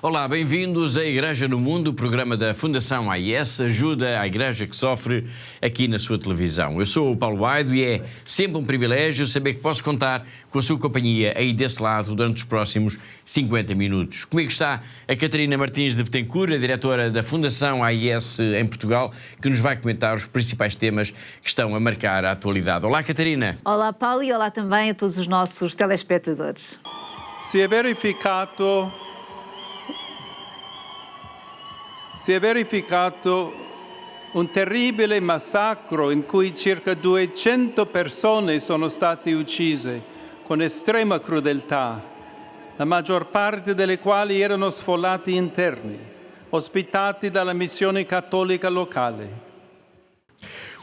Olá, bem-vindos à Igreja no Mundo, o programa da Fundação AIS, ajuda à Igreja que sofre aqui na sua televisão. Eu sou o Paulo Aido e é sempre um privilégio saber que posso contar com a sua companhia aí desse lado durante os próximos 50 minutos. Comigo está a Catarina Martins de Betancourt, a diretora da Fundação AIS em Portugal, que nos vai comentar os principais temas que estão a marcar a atualidade. Olá, Catarina. Olá, Paulo, e olá também a todos os nossos telespetadores. Si è verificato un terribile massacro in cui circa 200 persone sono state uccise con estrema crudeltà, la maggior parte delle quali erano sfollati interni, ospitati dalla missione cattolica locale.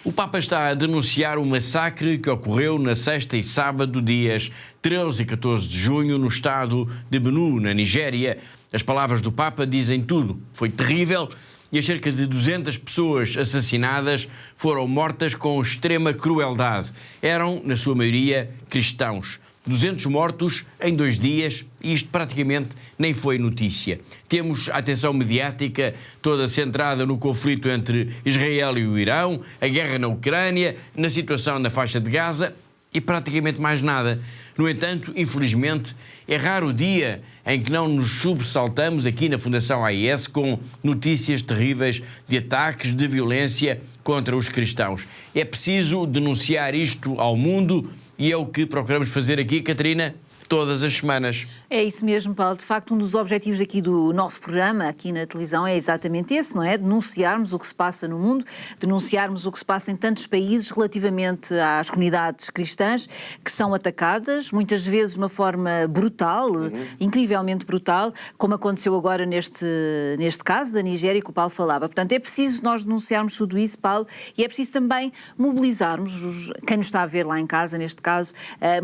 O Papa está a denunciar o massacre que ocorreu na sexta e sábado, dias 13 e 14 de junho, no estado de Benue, na Nigéria. As palavras do Papa dizem tudo. Foi terrível e as cerca de 200 pessoas assassinadas foram mortas com extrema crueldade. Eram, na sua maioria, cristãos. 200 mortos em 2 dias e isto praticamente nem foi notícia. Temos a atenção mediática toda centrada no conflito entre Israel e o Irão, a guerra na Ucrânia, na situação na faixa de Gaza e praticamente mais nada. No entanto, infelizmente, é raro o dia em que não nos sobressaltamos aqui na Fundação AIS com notícias terríveis de ataques, de violência contra os cristãos. É preciso denunciar isto ao mundo e é o que procuramos fazer aqui, Catarina, todas as semanas. É isso mesmo, Paulo. De facto, um dos objetivos aqui do nosso programa, aqui na televisão, é exatamente esse, não é? Denunciarmos o que se passa no mundo, denunciarmos o que se passa em tantos países relativamente às comunidades cristãs que são atacadas, muitas vezes de uma forma brutal, incrivelmente brutal, como aconteceu agora neste caso da Nigéria que o Paulo falava. Portanto, é preciso nós denunciarmos tudo isso, Paulo, e é preciso também mobilizarmos, quem nos está a ver lá em casa, neste caso,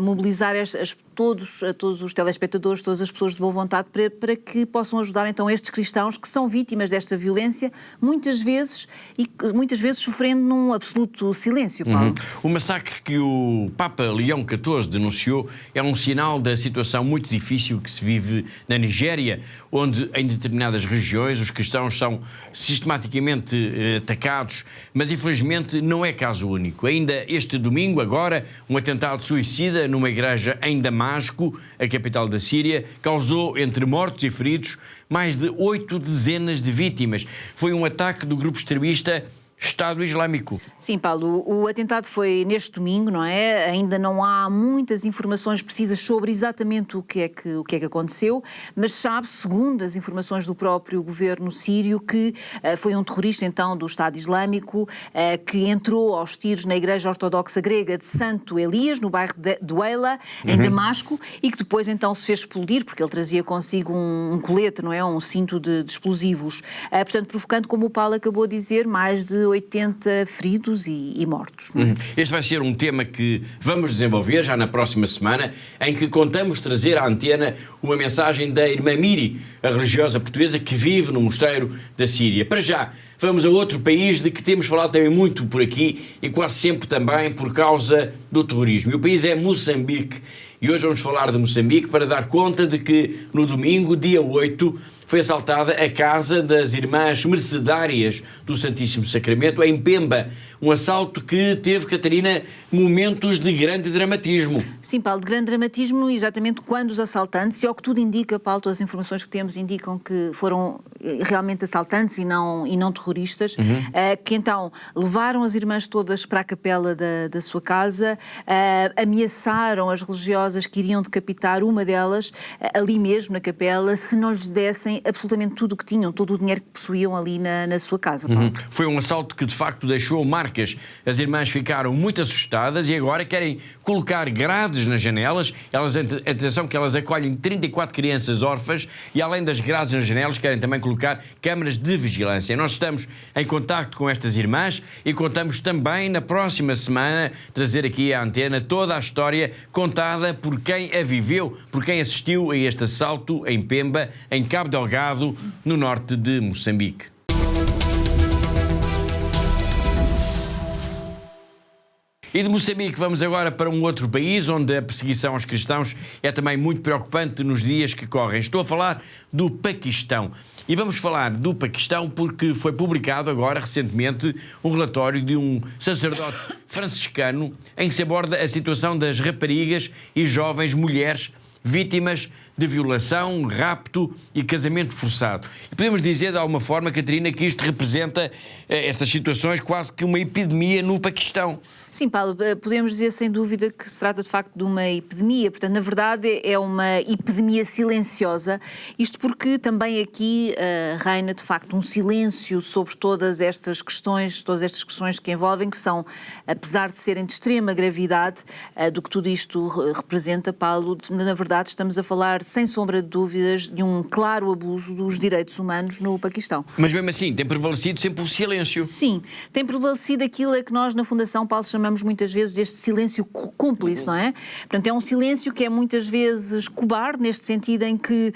mobilizar todos os telespectadores, todas as pessoas de boa vontade para que possam ajudar então estes cristãos que são vítimas desta violência, muitas vezes sofrendo num absoluto silêncio, Paulo. O massacre que o Papa Leão XIV denunciou é um sinal da situação muito difícil que se vive na Nigéria, onde em determinadas regiões os cristãos são sistematicamente atacados, mas infelizmente não é caso único. Ainda este domingo, agora, um atentado suicida numa igreja em Damasco, a capital da Síria, causou, entre mortos e feridos, mais de 8 dezenas de vítimas. Foi um ataque do grupo extremista Estado Islâmico. Sim, Paulo, o atentado foi neste domingo, não é? Ainda não há muitas informações precisas sobre exatamente o que é que aconteceu, mas sabe, segundo as informações do próprio governo sírio, que foi um terrorista então do Estado Islâmico que entrou aos tiros na Igreja Ortodoxa Grega de Santo Elias, no bairro de Douala, em Damasco, e que depois então se fez explodir, porque ele trazia consigo um colete, não é? Um cinto de explosivos, portanto provocando, como o Paulo acabou de dizer, mais de 80 feridos e mortos. Este vai ser um tema que vamos desenvolver já na próxima semana, em que contamos trazer à antena uma mensagem da irmã Miri, a religiosa portuguesa que vive no mosteiro da Síria. Para já, vamos a outro país de que temos falado também muito por aqui e quase sempre também por causa do terrorismo. E o país é Moçambique. E hoje vamos falar de Moçambique para dar conta de que no domingo, dia 8, foi assaltada a casa das Irmãs Mercedárias do Santíssimo Sacramento, em Pemba. Um assalto que teve, Catarina, momentos de grande dramatismo. Sim, Paulo, de grande dramatismo, exatamente quando os assaltantes, e ao que tudo indica, Paulo, todas as informações que temos indicam que foram realmente assaltantes e não terroristas, que então levaram as irmãs todas para a capela da sua casa, ameaçaram as religiosas que iriam decapitar uma delas, ali mesmo na capela, se não lhes dessem absolutamente tudo o que tinham, todo o dinheiro que possuíam ali na sua casa. Foi um assalto que de facto deixou marcas. As irmãs ficaram muito assustadas e agora querem colocar grades nas janelas. Atenção que elas acolhem 34 crianças órfãs e além das grades nas janelas querem também colocar câmaras de vigilância. Nós estamos em contacto com estas irmãs e contamos também na próxima semana trazer aqui à antena toda a história contada por quem a viveu, por quem assistiu a este assalto em Pemba, em Cabo Delgado, no norte de Moçambique. E de Moçambique vamos agora para um outro país onde a perseguição aos cristãos é também muito preocupante nos dias que correm. Estou a falar do Paquistão. E vamos falar do Paquistão porque foi publicado agora, recentemente, um relatório de um sacerdote franciscano em que se aborda a situação das raparigas e jovens mulheres vítimas de violação, rapto e casamento forçado. E podemos dizer, de alguma forma, Catarina, que isto representa estas situações quase que uma epidemia no Paquistão. Sim, Paulo, podemos dizer sem dúvida que se trata de facto de uma epidemia. Portanto, na verdade, é uma epidemia silenciosa. Isto porque também aqui reina de facto um silêncio sobre todas estas questões que envolvem, que são, apesar de serem de extrema gravidade, do que tudo isto representa, Paulo, na verdade estamos a falar, sem sombra de dúvidas, de um claro abuso dos direitos humanos no Paquistão. Mas mesmo assim, tem prevalecido sempre o silêncio. Sim, tem prevalecido aquilo a que nós na Fundação, Paulo, chamamos muitas vezes deste silêncio cúmplice, não é? Portanto, é um silêncio que é muitas vezes cobarde, neste sentido em que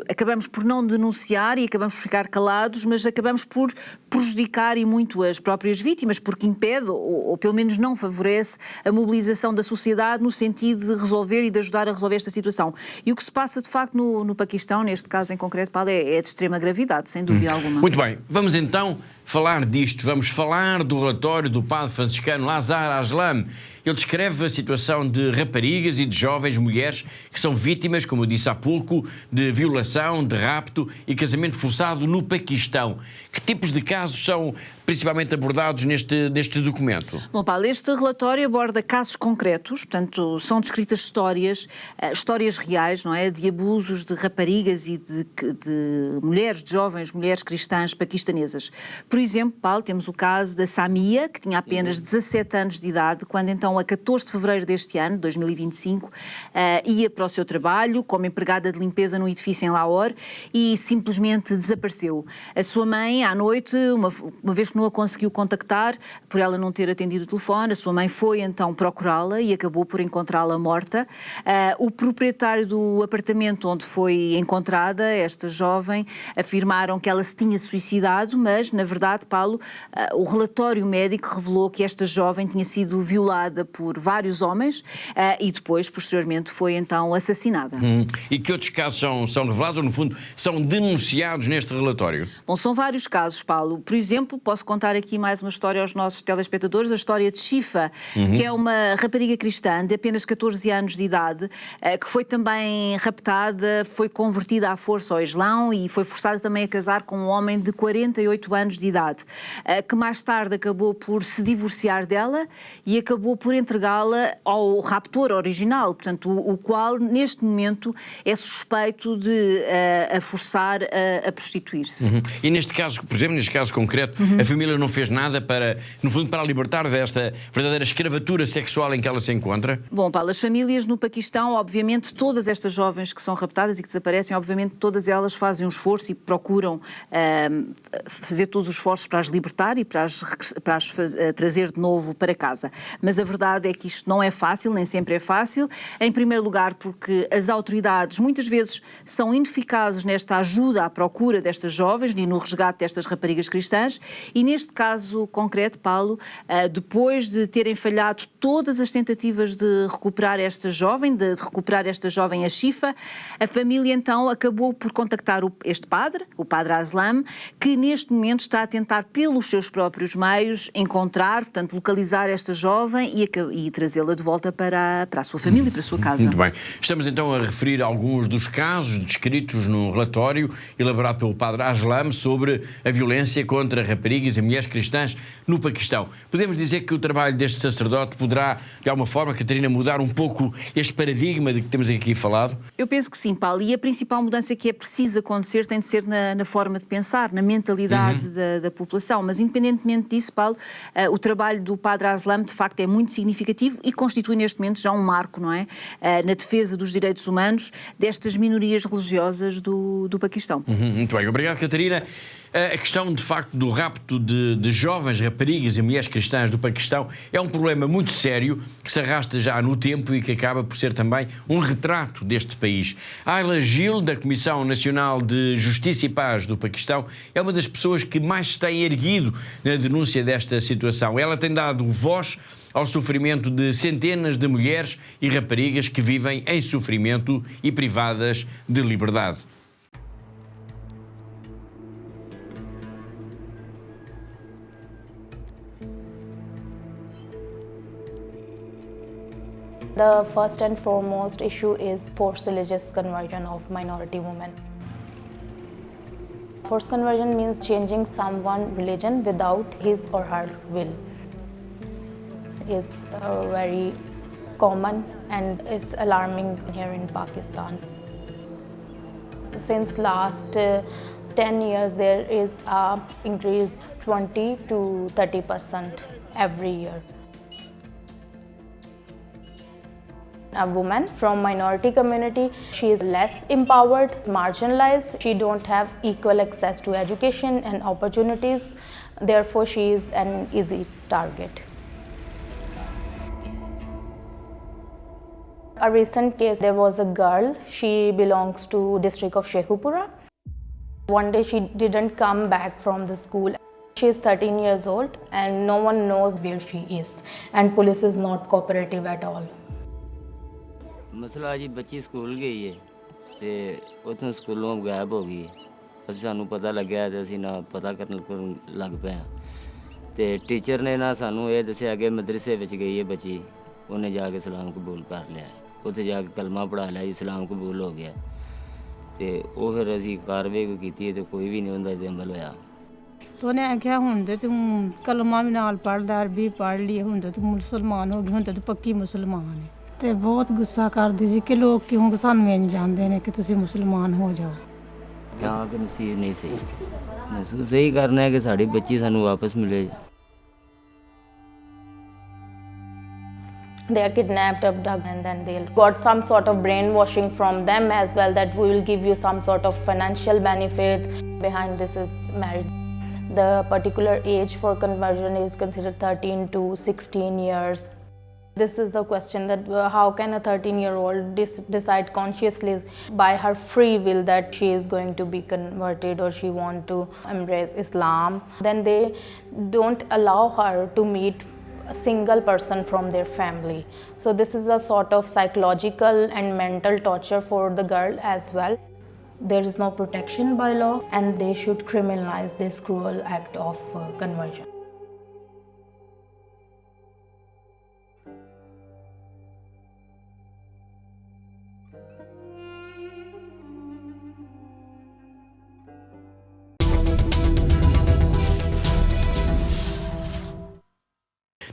acabamos por não denunciar e acabamos por ficar calados, mas acabamos por prejudicar e muito as próprias vítimas, porque impede, ou pelo menos não favorece, a mobilização da sociedade no sentido de resolver e de ajudar a resolver esta situação. E o que se passa, de facto, no Paquistão, neste caso em concreto, Paulo, é de extrema gravidade, sem dúvida alguma. Muito bem, vamos então falar disto. Vamos falar do relatório do padre franciscano Lazar Aslam. Ele descreve a situação de raparigas e de jovens mulheres que são vítimas, como eu disse há pouco, de violação, de rapto e casamento forçado no Paquistão. Que tipos de casos são principalmente abordados neste documento? Bom, Paulo, este relatório aborda casos concretos, portanto, são descritas histórias reais, não é? De abusos de raparigas e de mulheres, de jovens mulheres cristãs paquistanesas. Por exemplo, Paulo, temos o caso da Samia, que tinha apenas 17 anos de idade, quando então, a 14 de fevereiro deste ano, 2025, ia para o seu trabalho como empregada de limpeza num edifício em Lahore e simplesmente desapareceu. A sua mãe, à noite, uma vez que não a conseguiu contactar, por ela não ter atendido o telefone, a sua mãe foi então procurá-la e acabou por encontrá-la morta. O proprietário do apartamento onde foi encontrada, esta jovem, afirmaram que ela se tinha suicidado, mas, na verdade, Paulo, o relatório médico revelou que esta jovem tinha sido violada por vários homens e depois, posteriormente, foi então assassinada. E que outros casos são revelados ou, no fundo, são denunciados neste relatório? Bom, são vários casos, Paulo. Por exemplo, posso contar aqui mais uma história aos nossos telespectadores, a história de Shifa, que é uma rapariga cristã de apenas 14 anos de idade, que foi também raptada, foi convertida à força ao Islão e foi forçada também a casar com um homem de 48 anos de idade, que mais tarde acabou por se divorciar dela e acabou por entregá-la ao raptor original, portanto, o qual neste momento é suspeito de a forçar a prostituir-se. E neste caso, por exemplo, neste caso concreto, a família não fez nada para, no fundo, para a libertar desta verdadeira escravatura sexual em que ela se encontra? Bom, Paulo, as famílias no Paquistão, obviamente, todas estas jovens que são raptadas e que desaparecem, obviamente, todas elas fazem um esforço e procuram fazer todos os esforços para as libertar e para as trazer de novo para casa. Mas a verdade é que isto não é fácil, nem sempre é fácil. Em primeiro lugar, porque as autoridades muitas vezes são ineficazes nesta ajuda à procura destas jovens e no resgate destas raparigas cristãs. E neste caso concreto, Paulo, depois de terem falhado todas as tentativas de recuperar esta jovem, a Shifa, a família então acabou por contactar este padre, o padre Aslam, que neste momento está a tentar pelos seus próprios meios encontrar, portanto, localizar esta jovem e trazê-la de volta para a sua família e para a sua casa. Muito bem. Estamos então a referir alguns dos casos descritos no relatório elaborado pelo padre Aslam sobre a violência contra raparigas e mulheres cristãs no Paquistão. Podemos dizer que o trabalho deste sacerdote poderá, de alguma forma, Catarina, mudar um pouco este paradigma de que temos aqui falado? Eu penso que sim, Paulo, e a principal mudança que é preciso acontecer tem de ser na forma de pensar, na mentalidade da população, mas independentemente disso, Paulo, o trabalho do padre Aslam de facto é muito significativo e constitui neste momento já um marco, não é? Na defesa dos direitos humanos destas minorias religiosas do Paquistão. Muito bem, obrigado, Catarina. A questão, de facto, do rapto de jovens raparigas e mulheres cristãs do Paquistão é um problema muito sério que se arrasta já no tempo e que acaba por ser também um retrato deste país. Ayla Gil, da Comissão Nacional de Justiça e Paz do Paquistão, é uma das pessoas que mais se tem erguido na denúncia desta situação. Ela tem dado voz ao sofrimento de centenas de mulheres e raparigas que vivem em sofrimento e privadas de liberdade. The first and foremost issue is forced religious conversion of minority women. Forced conversion means changing someone's religion without his or her will. It's very common and it's alarming here in Pakistan. Since last 10 years, there is an increase 20 to 30% every year. A woman from minority community, she is less empowered, marginalized. She don't have equal access to education and opportunities. Therefore, she is an easy target. A recent case, there was a girl. She belongs to district of Shekhupura. One day, she didn't come back from the school. She is 13 years old and no one knows where she is. And police is not cooperative at all. ਮਸਲਾ ਜੀ ਬੱਚੀ ਸਕੂਲ ਗਈ ਹੈ ਤੇ ਉੱਥੋਂ ਸਕੂਲੋਂ ਗਾਇਬ ਹੋ ਗਈ। ਅਸੀਂ ਸਾਨੂੰ ਪਤਾ ਲੱਗਿਆ ਤੇ ਅਸੀਂ ਨਾ ਪਤਾ ਕਰਨ ਲੱਗ ਪਏ ਤੇ ਟੀਚਰ ਨੇ ਨਾ ਸਾਨੂੰ ਇਹ ਦੱਸਿਆ ਕਿ ਮਦਰਸੇ ਵਿੱਚ ਗਈ ਹੈ ਬੱਚੀ, ਉਹਨੇ ਜਾ ਕੇ ਇਸਲਾਮ ਕਬੂਲ ਕਰ ਲਿਆ, ਉੱਥੇ ਜਾ ਕੇ ਕਲਮਾ ਪੜ੍ਹਾ ਲਿਆ ਜੀ, ਇਸਲਾਮ ਕਬੂਲ ਹੋ ਗਿਆ ਤੇ ਉਹ ਫਿਰ ਅਸੀਂ ਕਾਰਵਾਈ ਕੀਤੀ ਤੇ ਕੋਈ ਵੀ ਨਹੀਂ ਹੁੰਦਾ ਤੇ ਅਮਲ ਹੋਇਆ। ਉਹਨੇ ਆਖਿਆ ਹੁਣ ਤੇ ਤੂੰ ਕਲਮਾ ਵੀ ਨਾਲ ਪੜ੍ਹਦਾ, ਅਰਬੀ ਪੜ੍ਹ ਲਈ, ਹੁਣ ਤੇ ਤੂੰ ਮੁਸਲਮਾਨ ਹੋ ਗਈ, ਹੁਣ ਤੇ ਤੂੰ ਪੱਕੀ ਮੁਸਲਮਾਨ ਹੈ। ਤੇ ਬਹੁਤ ਗੁੱਸਾ ਕਰਦੀ ਸੀ ਕਿ ਲੋਕ ਕਿਉਂ ਸਾਨੂੰ ਇੰਝ ਜਾਂਦੇ ਨੇ ਕਿ ਤੁਸੀਂ ਮੁਸਲਮਾਨ ਹੋ ਜਾਓ। ਤਾਂ ਕਿ ਨਸੀਬ ਨਹੀਂ ਸਹੀ, ਮਹਿਸੂਸ ਸਹੀ ਕਰਨਾ ਹੈ ਕਿ ਸਾਡੀ ਬੱਚੀ ਸਾਨੂੰ ਵਾਪਸ ਮਿਲੇ। They are kidnapped, abducted, and then they'll got some sort of brainwashing from them as well, that we will give you some sort of financial benefit. Behind this is marriage. The particular age for conversion is considered 13 to 16 years. This is the question, that how can a 13-year-old decide consciously by her free will that she is going to be converted or she want to embrace Islam. Then they don't allow her to meet a single person from their family. So this is a sort of psychological and mental torture for the girl as well. There is no protection by law and they should criminalize this cruel act of conversion.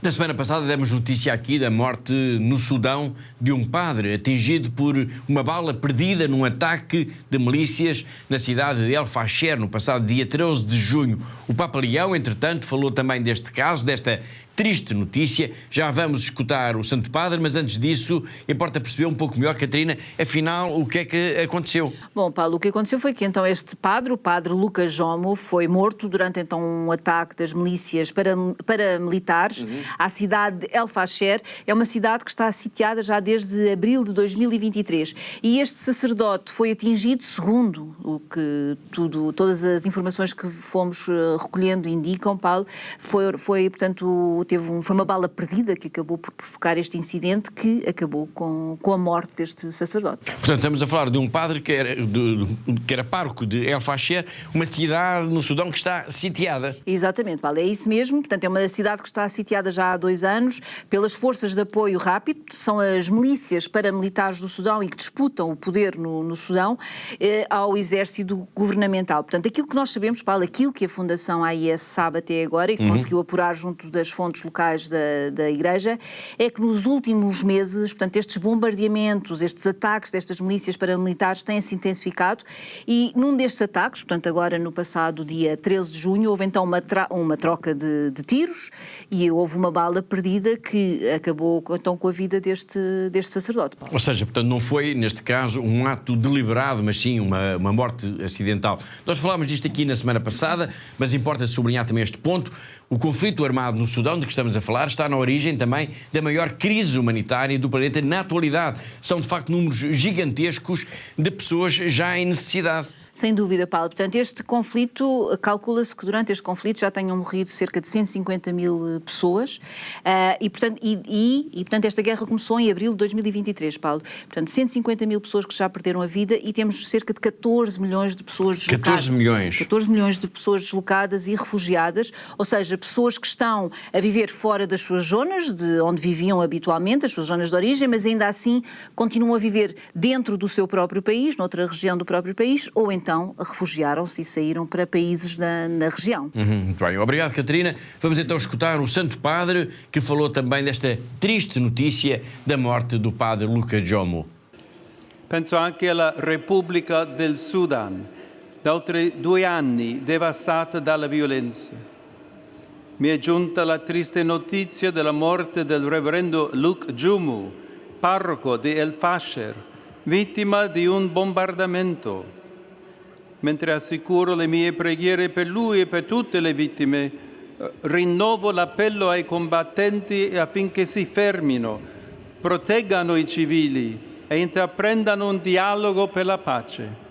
Na semana passada demos notícia aqui da morte no Sudão de um padre atingido por uma bala perdida num ataque de milícias na cidade de El Fasher no passado dia 13 de junho. O Papa Leão, entretanto, falou também deste caso, desta triste notícia. Já vamos escutar o Santo Padre, mas antes disso importa perceber um pouco melhor, Catarina, afinal, o que é que aconteceu? Bom, Paulo, o que aconteceu foi que então este padre, o padre Lucas Jomo, foi morto durante então um ataque das milícias paramilitares à cidade de El Fasher. É uma cidade que está sitiada já desde abril de 2023 e este sacerdote foi atingido, segundo o que todas as informações que fomos recolhendo indicam, Paulo, foi portanto, foi uma bala perdida que acabou por provocar este incidente que acabou com a morte deste sacerdote. Portanto, estamos a falar de um padre que era pároco de El Fasher, uma cidade no Sudão que está sitiada. Exatamente, Paulo, é isso mesmo. Portanto, é uma cidade que está sitiada já há 2 anos pelas forças de apoio rápido, são as milícias paramilitares do Sudão e que disputam o poder no Sudão ao exército governamental. Portanto, aquilo que nós sabemos, Paulo, aquilo que a Fundação AIS sabe até agora e que conseguiu apurar junto das fontes locais da Igreja, é que nos últimos meses, portanto, estes bombardeamentos, estes ataques destas milícias paramilitares têm-se intensificado e num destes ataques, portanto, agora no passado dia 13 de junho, houve então uma troca de tiros e houve uma bala perdida que acabou então com a vida deste sacerdote, Paulo. Ou seja, portanto, não foi, neste caso, um ato deliberado, mas sim uma morte acidental. Nós falámos disto aqui na semana passada, mas importa sublinhar também este ponto. O conflito armado no Sudão, de que estamos a falar, está na origem também da maior crise humanitária do planeta na atualidade. São, de facto, números gigantescos de pessoas já em necessidade. Sem dúvida, Paulo. Portanto, este conflito, calcula-se que durante este conflito já tenham morrido cerca de 150 mil pessoas e, portanto, esta guerra começou em abril de 2023, Paulo. Portanto, 150 mil pessoas que já perderam a vida e temos cerca de 14 milhões de pessoas deslocadas. 14 milhões? 14 milhões de pessoas deslocadas e refugiadas, ou seja, pessoas que estão a viver fora das suas zonas, de onde viviam habitualmente, as suas zonas de origem, mas ainda assim continuam a viver dentro do seu próprio país, noutra região do próprio país, ou então refugiaram-se e saíram para países na região. Muito bem, obrigado, Catarina. Vamos então escutar o Santo Padre, que falou também desta triste notícia da morte do padre Luca Jomo. Penso anche alla Repubblica del Sudan, da oltre 2 anni devastata dalla violenza. Mi è giunta la triste notizia della morte del reverendo Luke Jumu, parroco di El Fasher, vittima di un bombardamento. Mentre assicuro le mie preghiere per lui e per tutte le vittime, rinnovo l'appello ai combattenti affinché si fermino, proteggano i civili e intraprendano un dialogo per la pace.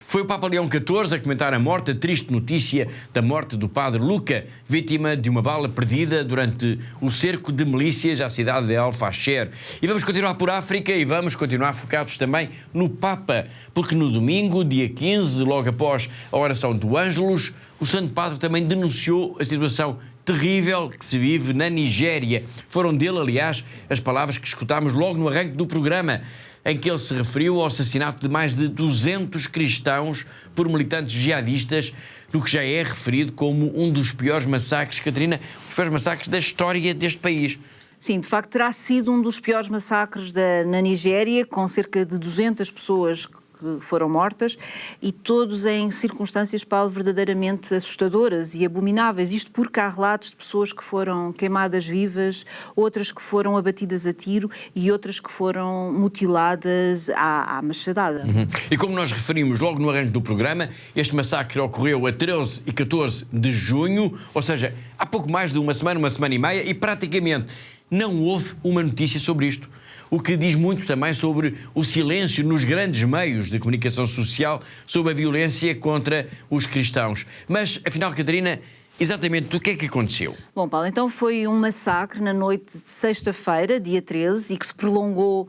Foi o Papa Leão XIV a comentar a triste notícia da morte do padre Luca, vítima de uma bala perdida durante o cerco de milícias à cidade de El Fasher. E vamos continuar por África e vamos continuar focados também no Papa, porque no domingo, dia 15, logo após a oração do Ângelus, o Santo Padre também denunciou a situação terrível que se vive na Nigéria. Foram dele, aliás, as palavras que escutámos logo no arranque do programa, em que ele se referiu ao assassinato de mais de 200 cristãos por militantes jihadistas, no que já é referido como um dos piores massacres, Catarina, os piores massacres da história deste país. Sim, de facto terá sido um dos piores massacres na Nigéria, com cerca de 200 pessoas que foram mortas e todos em circunstâncias, Paulo, verdadeiramente assustadoras e abomináveis. Isto porque há relatos de pessoas que foram queimadas vivas, outras que foram abatidas a tiro e outras que foram mutiladas à machadada. E como nós referimos logo no arranque do programa, este massacre ocorreu a 13 e 14 de junho, ou seja, há pouco mais de uma semana e meia, e praticamente não houve uma notícia sobre isto. O que diz muito também sobre o silêncio nos grandes meios de comunicação social sobre a violência contra os cristãos. Mas, afinal, Catarina, exatamente o que é que aconteceu? Bom, Paulo, então foi um massacre na noite de sexta-feira, dia 13, e que se prolongou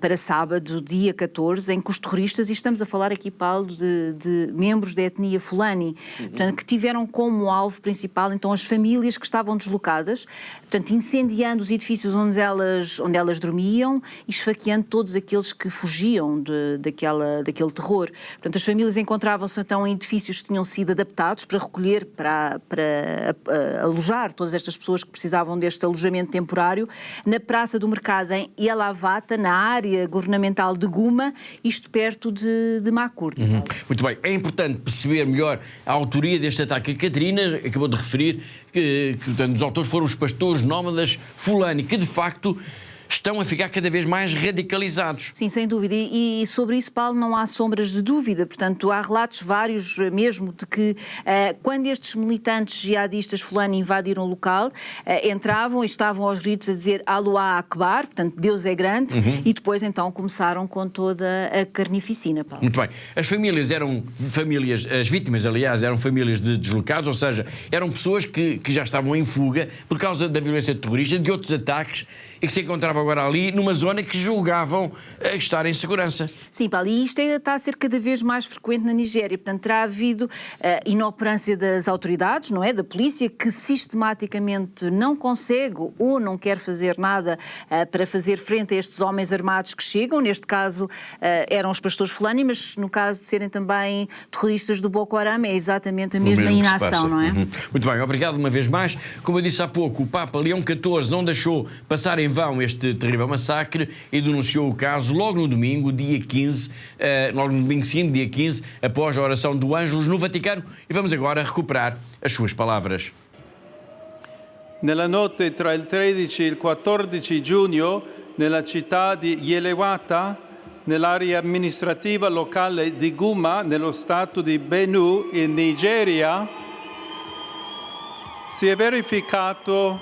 para sábado, dia 14, em que os terroristas, e estamos a falar aqui, Paulo, de membros da etnia Fulani, portanto, que tiveram como alvo principal, então, as famílias que estavam deslocadas, portanto, incendiando os edifícios onde elas dormiam e esfaqueando todos aqueles que fugiam daquele terror. Portanto, as famílias encontravam-se, então, em edifícios que tinham sido adaptados para recolher, para alojar todas estas pessoas que precisavam deste alojamento temporário, na Praça do Mercado em Elavata, na área governamental de Guma, isto perto de Makur. Muito bem, é importante perceber melhor a autoria deste ataque. A Catarina acabou de referir que portanto, os autores foram os pastores nómadas Fulani, que de facto estão a ficar cada vez mais radicalizados. Sim, sem dúvida. E sobre isso, Paulo, não há sombras de dúvida. Portanto, há relatos vários mesmo de que quando estes militantes jihadistas Fulani invadiram o local, entravam e estavam aos gritos a dizer Allahu Akbar, portanto, Deus é grande, e depois então começaram com toda a carnificina, Paulo. Muito bem. As vítimas, aliás, eram famílias de deslocados, ou seja, eram pessoas que já estavam em fuga por causa da violência terrorista, de outros ataques, e que se encontravam agora ali numa zona que julgavam estar em segurança. Sim, Paulo, e isto está a ser cada vez mais frequente na Nigéria. Portanto, terá havido inoperância das autoridades, não é? Da polícia, que sistematicamente não consegue ou não quer fazer nada para fazer frente a estes homens armados que chegam. Neste caso, eram os pastores Fulani, mas no caso de serem também terroristas do Boko Haram, é exatamente a mesma inação, não é? Muito bem, obrigado uma vez mais. Como eu disse há pouco, o Papa Leão XIV não deixou passar em vão este terrível massacre e denunciou o caso logo no domingo, dia 15, logo no domingo seguinte, dia 15, após a oração do Ângelus no Vaticano. E vamos agora recuperar as suas palavras. Nella notte tra il 13 e il 14 giugno, nella città di Yelewata, nell'area amministrativa locale di Guma, nello stato di Benue, in Nigeria, si è verificato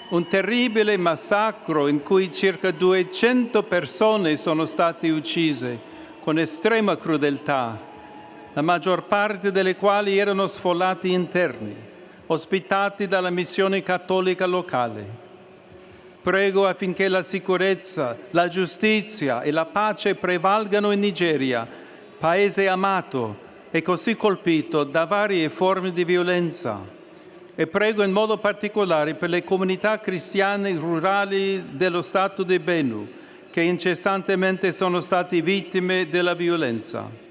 un terribile massacro in cui circa 200 persone sono state uccise con estrema crudeltà, la maggior parte delle quali erano sfollati interni, ospitati dalla missione cattolica locale. Prego affinché la sicurezza, la giustizia e la pace prevalgano in Nigeria, paese amato e così colpito da varie forme di violenza. E prego in modo particolare per le comunità cristiane rurali dello Stato di Benue, che incessantemente sono stati vittime della violenza.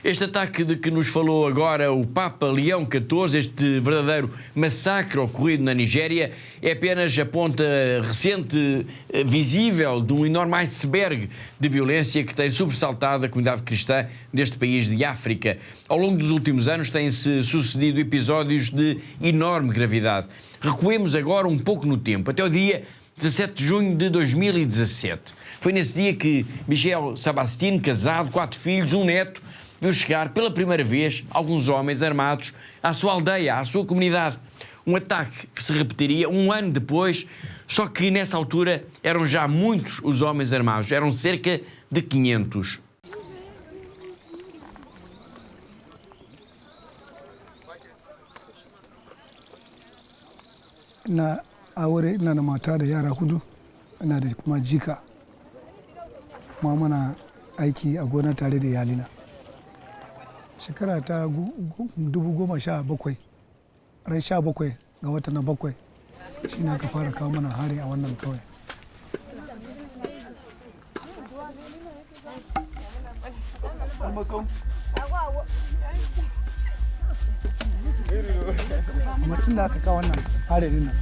Este ataque de que nos falou agora o Papa Leão XIV, este verdadeiro massacre ocorrido na Nigéria, é apenas a ponta recente, visível, de um enorme iceberg de violência que tem sobressaltado a comunidade cristã deste país de África. Ao longo dos últimos anos têm-se sucedido episódios de enorme gravidade. Recuemos agora um pouco no tempo, até o dia 17 de junho de 2017. Foi nesse dia que Michel Sabastine, casado, 4 filhos, um neto, viu chegar pela primeira vez alguns homens armados à sua aldeia, à sua comunidade. Um ataque que se repetiria um ano depois, só que nessa altura eram já muitos os homens armados, eram cerca de 500. Na aure ina da mata da yara 4, ina da kuma jika, kuma muna aiki a gona tare da iyalina. Shekara ta 2017, ran 17 ga wata na 7 shi ne aka fara kawo mana hari a wannan kauye. Amma tun da aka kawo wannan hari din nan,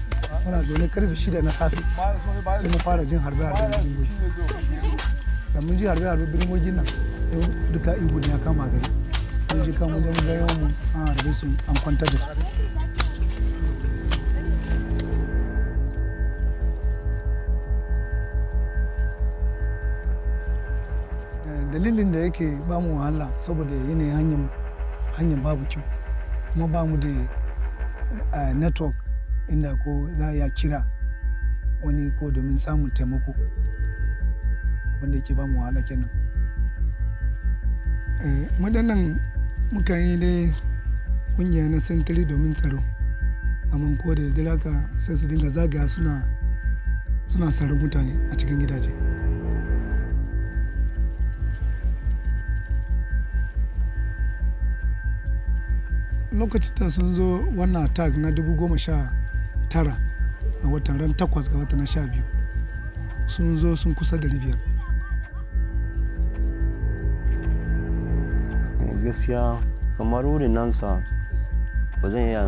muna zaune karfe 6 na safe sai mu fara jin harbe-harbe na bindigogi. Da mun ji harbe-harbe bindigogin nan sai duka ihu ne ya kama gari. Mun ji kan wajen ga yawan mu an harbe su an kwantar da su. Dalilin da yake ba mu wahala saboda yanayin hanyar babu kyau, kuma ba mu da network inda ko za a kira wani ko domin samun taimako, abinda yake ba mu wahala kenan. Waɗannan muka yi dai ƙungiya na sentiri domin tsaro, amma ko da dare haka sai su dinga zagaya suna tsaro mutane a cikin gidaje. Lokacin da sun zo wannan attack na 2019 a watan ran 8 ga watan 12 sun zo sun kusa da 500. Gaskiya kamar wurin nan sa ba zan iya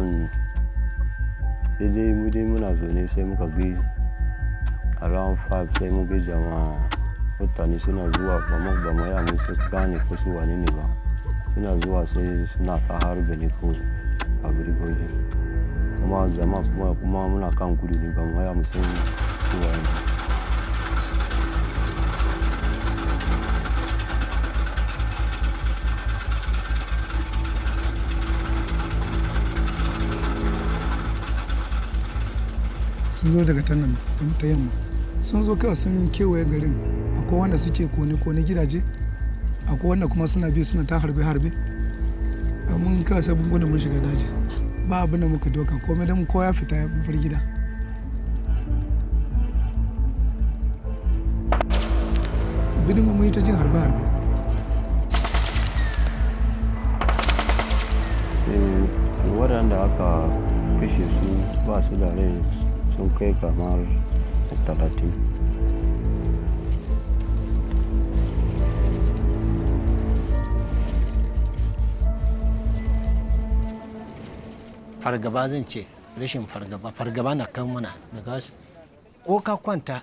sai dai mu dai muna zaune sai muka bi around 5 sai mu ga jama'a mutane suna zuwa ba ma ya mun sai gane ko su wane ne ba, suna zuwa sai suna ta harbe ne ko a birgoji kuma jama'a kuma muna kan gudu ne ba ma ya mun sai su wane ne. Sun zo daga tanan ta yamma, sun zo kawai sun kewaye garin, akwai wanda suke kone gidaje, akwai wanda kuma suna bi suna ta harbe mun kawai sai mun gudu mun shiga daji, ba abin da muka doka komai don kowa ya fita ya bar gida. Bidin mun yi ta jin harbe waɗanda aka kashe su ba su da rai sun kai kamar 30. fargaba zan ce rashin fargaba na kan mana because ko ka kwanta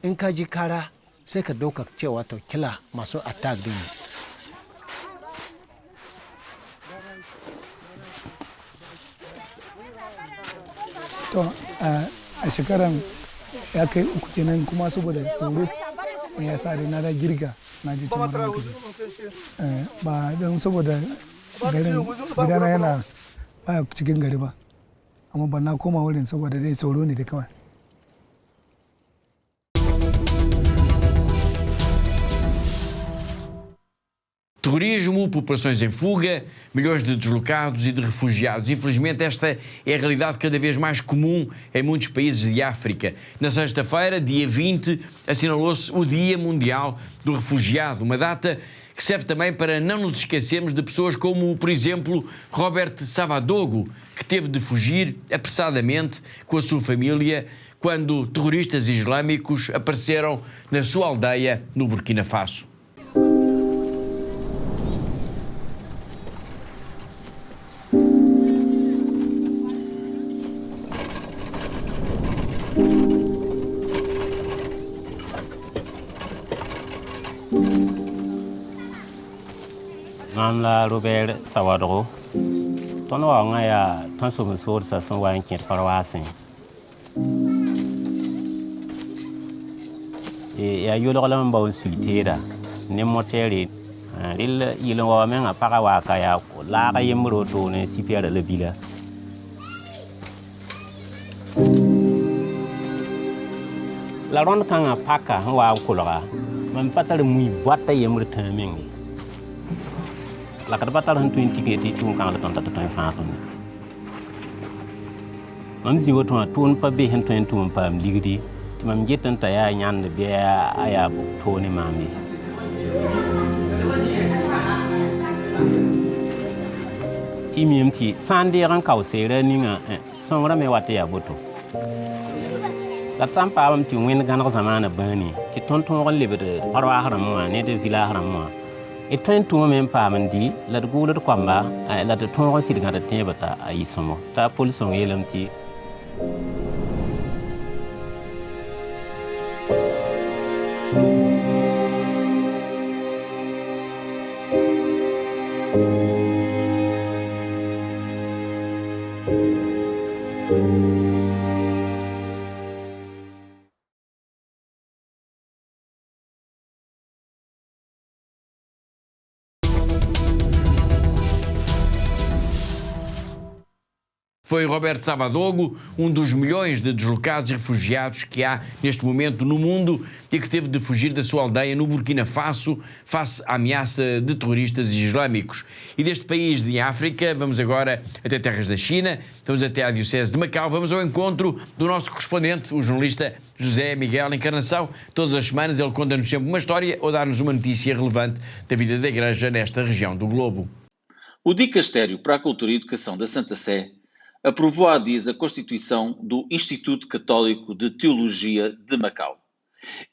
in ka ji kara sai ka dauka cewa to kila masu attack din. To a shekaran ya kai 3 kenan kuma saboda tsoro ya sa da na da girga na ji cimar hankali ba don saboda garin gidana yana baya cikin gari ba amma ba na koma wurin saboda dai tsoro ne da kawai. Terrorismo, populações em fuga, milhões de deslocados e de refugiados. Infelizmente, esta é a realidade cada vez mais comum em muitos países de África. Na sexta-feira, dia 20, assinalou-se o Dia Mundial do Refugiado, uma data que serve também para não nos esquecermos de pessoas como, por exemplo, Robert Savadogo, que teve de fugir apressadamente com a sua família quando terroristas islâmicos apareceram na sua aldeia no Burkina Faso. Mamla Robert Sawadro, tono wa ngaya tanso musor sa son wa nket parwasin. Ya yolo kala mba usulitera ne moteri lil yilo wa men apaka wa kaya la ka yemro to ne sipiara le bila. La ron kan apaka wa kulora man patar muy boata yemro tamingi. La kata han 20 keti tun kan la tonta ton fa ton man zi woto tun pa be hen tun pa ligdi timam jetan ta ya nyande be aya bu toni mami timimti sande ran kausere ninga songra me wate ya boto la sampa am ti wen gan zamana bani ti tonton gon lebede parwa haram mo ne de vila haram mo et train to men pamandi la de gulo kwamba la de ton si de tebata ay somo ta police on yelamti Foi Robert Savadogo, um dos milhões de deslocados e refugiados que há neste momento no mundo e que teve de fugir da sua aldeia no Burkina Faso face à ameaça de terroristas islâmicos. E deste país de África, vamos agora até terras da China, vamos até à Diocese de Macau, vamos ao encontro do nosso correspondente, o jornalista José Miguel Encarnação. Todas as semanas ele conta-nos sempre uma história ou dá-nos uma notícia relevante da vida da Igreja nesta região do globo. O Dicastério para a Cultura e Educação da Santa Sé aprovou há dias a constituição do Instituto Católico de Teologia de Macau.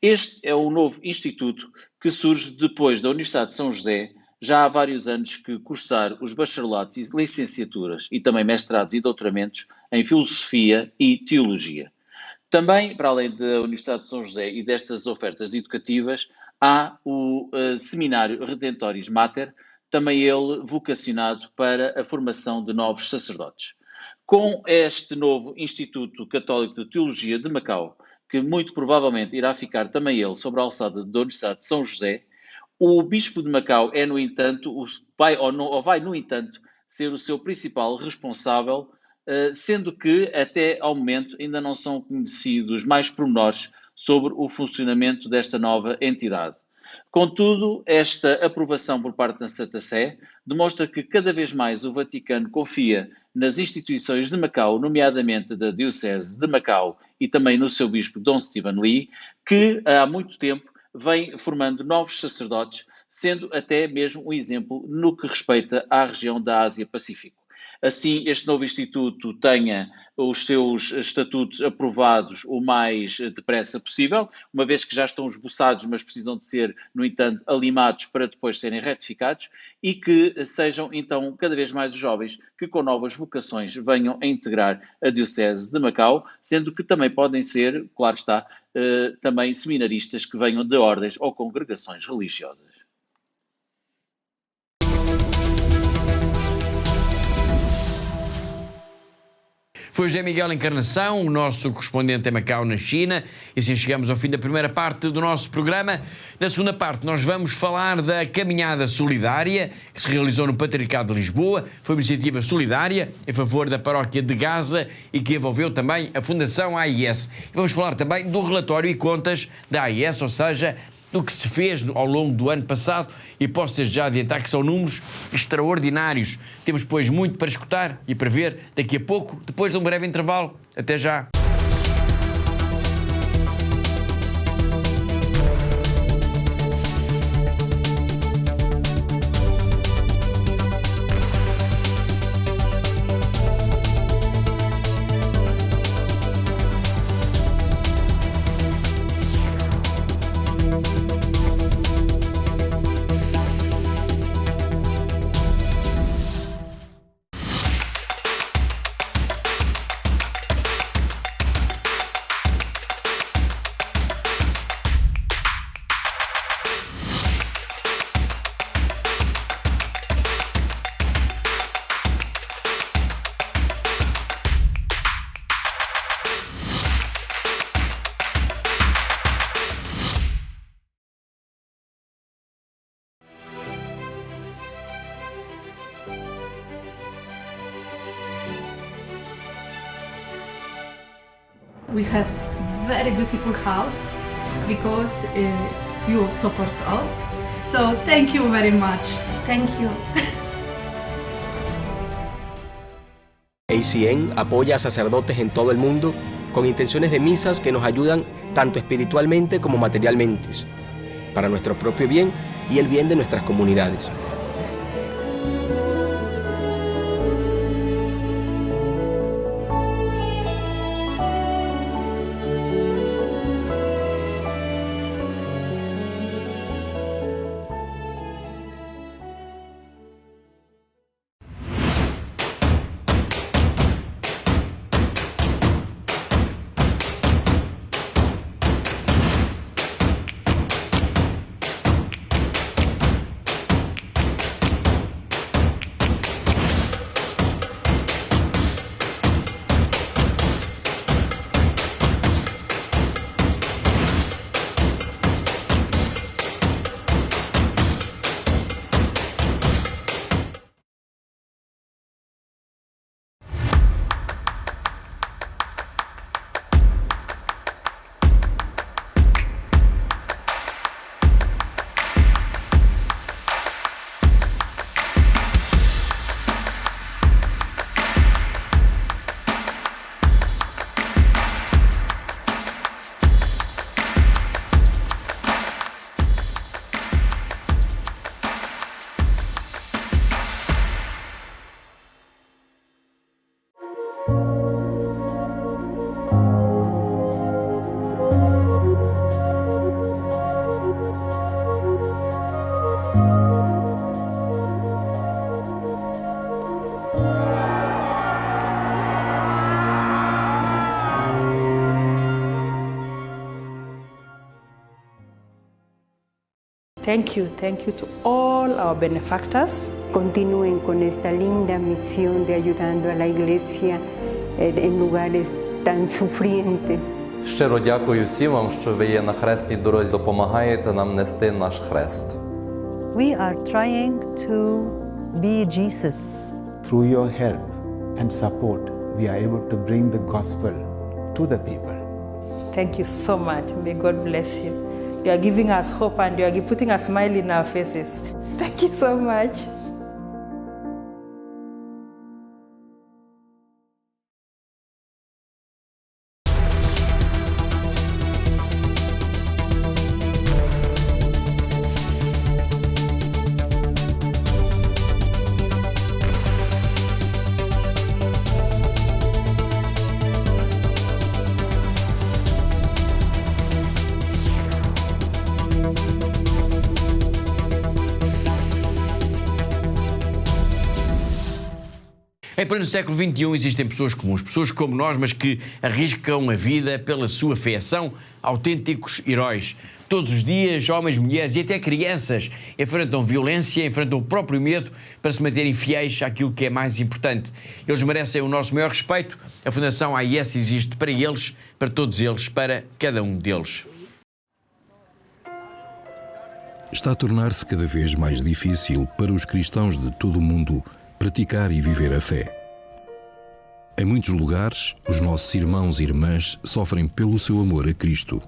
Este é o novo instituto que surge depois da Universidade de São José, já há vários anos que cursar os bacharelatos e licenciaturas e também mestrados e doutoramentos em Filosofia e Teologia. Também, para além da Universidade de São José e destas ofertas educativas, há o Seminário Redentoris Mater, também ele vocacionado para a formação de novos sacerdotes. Com este novo Instituto Católico de Teologia de Macau, que muito provavelmente irá ficar também ele sobre a alçada da Universidade de São José, o Bispo de Macau é, no entanto, vai, no entanto, ser o seu principal responsável, sendo que, até ao momento, ainda não são conhecidos mais pormenores sobre o funcionamento desta nova entidade. Contudo, esta aprovação por parte da Santa Sé demonstra que cada vez mais o Vaticano confia nas instituições de Macau, nomeadamente da Diocese de Macau e também no seu bispo Dom Stephen Lee, que há muito tempo vem formando novos sacerdotes, sendo até mesmo um exemplo no que respeita à região da Ásia-Pacífico. assim este novo Instituto tenha os seus estatutos aprovados o mais depressa possível, uma vez que já estão esboçados, mas precisam de ser, no entanto, alimados para depois serem retificados, e que sejam, então, cada vez mais os jovens que com novas vocações venham a integrar a Diocese de Macau, sendo que também podem ser, claro está, também seminaristas que venham de ordens ou congregações religiosas. Foi José Miguel Encarnação, o nosso correspondente em Macau, na China. E assim chegamos ao fim da primeira parte do nosso programa. Na segunda parte nós vamos falar da Caminhada Solidária, que se realizou no Patriarcado de Lisboa. Foi uma iniciativa solidária em favor da paróquia de Gaza e que envolveu também a Fundação AIS. E vamos falar também do relatório e contas da AIS, ou seja, do que se fez ao longo do ano passado, e posso desde já adiantar que são números extraordinários. Temos, pois, muito para escutar e para ver daqui a pouco, depois de um breve intervalo. Até já! We have very beautiful house because you support us. So thank you very much. Thank you. ACN apoya a sacerdotes en todo el mundo con intenciones de misas que nos ayudan tanto espiritualmente como materialmente, para nuestro propio bien y el bien de nuestras comunidades. Thank you to all our benefactors. Continúen con esta linda misión de ayudando a la Iglesia en lugares tan sufrientes. Щиро дякую всім вам, що ви є на хресній дорозі, допомагаєте нам нести наш хрест. We are trying to be Jesus. Through your help and support, we are able to bring the gospel to the people. Thank you so much. May God bless you. You are giving us hope and you are putting a smile in our faces. Thank you so much. Em pleno século XXI existem pessoas comuns, pessoas como nós, mas que arriscam a vida pela sua fé. São autênticos heróis. Todos os dias, homens, mulheres e até crianças enfrentam violência, enfrentam o próprio medo para se manterem fiéis àquilo que é mais importante. Eles merecem o nosso maior respeito. A Fundação AIS existe para eles, para todos eles, para cada um deles. Está a tornar-se cada vez mais difícil para os cristãos de todo o mundo praticar e viver a fé. Em muitos lugares, os nossos irmãos e irmãs sofrem pelo seu amor a Cristo.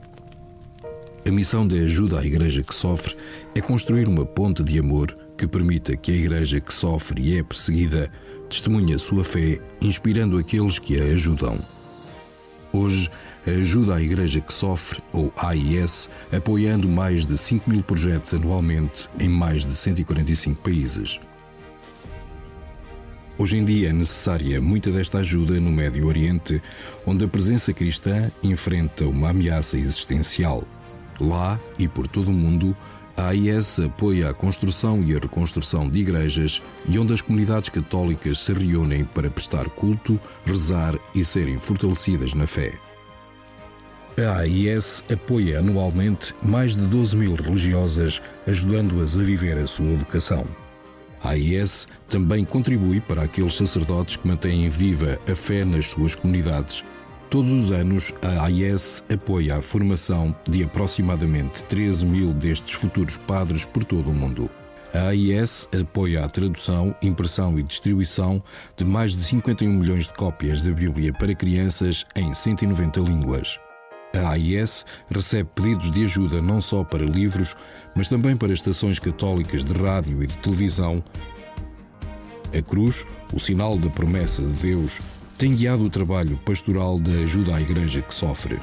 A missão de ajuda à Igreja que sofre é construir uma ponte de amor que permita que a Igreja que sofre e é perseguida testemunhe a sua fé, inspirando aqueles que a ajudam. Hoje, a ajuda à Igreja que sofre, ou AIS, apoiando mais de 5.000 projetos anualmente em mais de 145 países. Hoje em dia é necessária muita desta ajuda no Médio Oriente, onde a presença cristã enfrenta uma ameaça existencial. Lá e por todo o mundo, a AIS apoia a construção e a reconstrução de igrejas e onde as comunidades católicas se reúnem para prestar culto, rezar e serem fortalecidas na fé. A AIS apoia anualmente mais de 12.000 religiosas, ajudando-as a viver a sua vocação. A AIS também contribui para aqueles sacerdotes que mantêm viva a fé nas suas comunidades. Todos os anos, a AIS apoia a formação de aproximadamente 13.000 destes futuros padres por todo o mundo. A AIS apoia a tradução, impressão e distribuição de mais de 51 milhões de cópias da Bíblia para crianças em 190 línguas. A AIS recebe pedidos de ajuda não só para livros, mas também para estações católicas de rádio e de televisão. A cruz, o sinal da promessa de Deus, tem guiado o trabalho pastoral da ajuda à Igreja que sofre.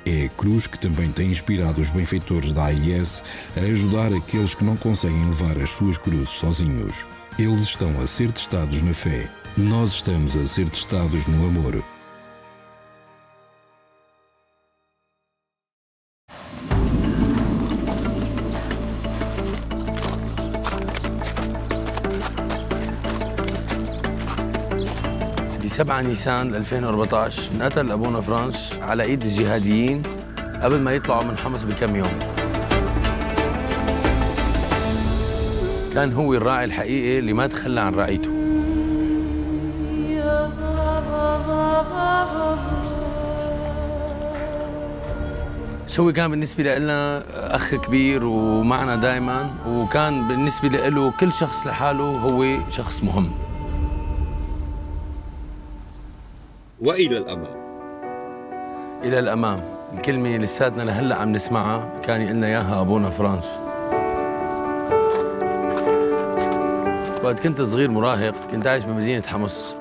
É a cruz que também tem inspirado os benfeitores da AIS a ajudar aqueles que não conseguem levar as suas cruzes sozinhos. Eles estão a ser testados na fé. Nós estamos a ser testados no amor. ب 7 نيسان 2014 انقتل أبونا فرانس على إيد الجهاديين قبل ما يطلعوا من حمص بكم يوم. كان هو الراعي الحقيقي اللي ما تخلى عن رعيته. هو كان بالنسبة لنا أخ كبير ومعنا دائما، وكان بالنسبة له كل شخص لحاله هو شخص مهم. وإلى الأمام. إلى الأمام، الكلمة لساتنا لهلا عم نسمعها كان يقلنا إياها أبونا فرانس. وقت كنت صغير مراهق كنت عايش بمدينة حمص.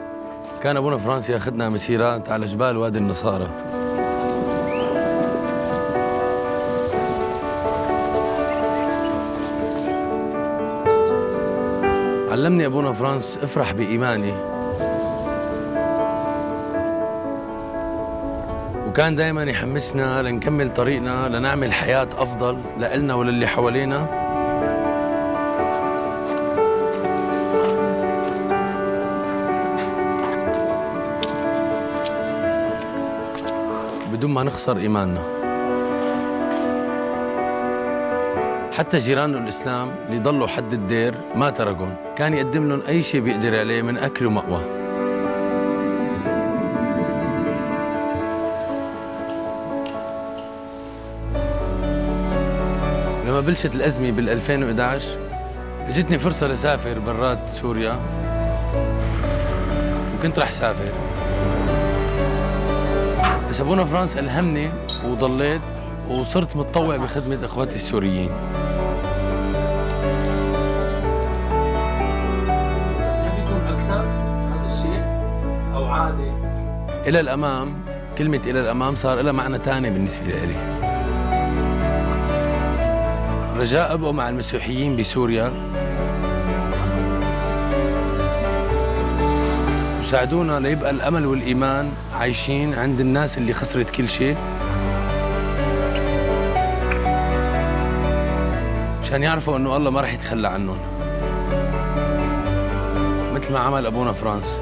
كان أبونا فرانس ياخذنا مسيرات على جبال وادي النصارى. علمني أبونا فرانس افرح بإيماني، وكان دائما يحمسنا لنكمل طريقنا لنعمل حياة أفضل لإلنا وللي حوالينا. بدون ما نخسر إيماننا. حتى جيرانه الإسلام اللي ضلوا حد الدير ما تركهم، كان يقدم لهم أي شيء بيقدر عليه من أكل ومأوى. لما بلشت الأزمة بال2011 اجتني فرصة لسافر برات سوريا، وكنت رح سافر، بس أبونا فرانس ألهمني وضليت وصرت متطوع بخدمة إخواتي السوريين. إلى الأمام، كلمة إلى الأمام صار لها معنى تاني بالنسبة لي. رجاء أبقوا مع المسيحيين بسوريا وساعدونا ليبقى الأمل والإيمان عايشين عند الناس اللي خسرت كل شيء، مشان يعرفوا إنه الله ما رح يتخلى عنهم مثل ما عمل أبونا فرانس.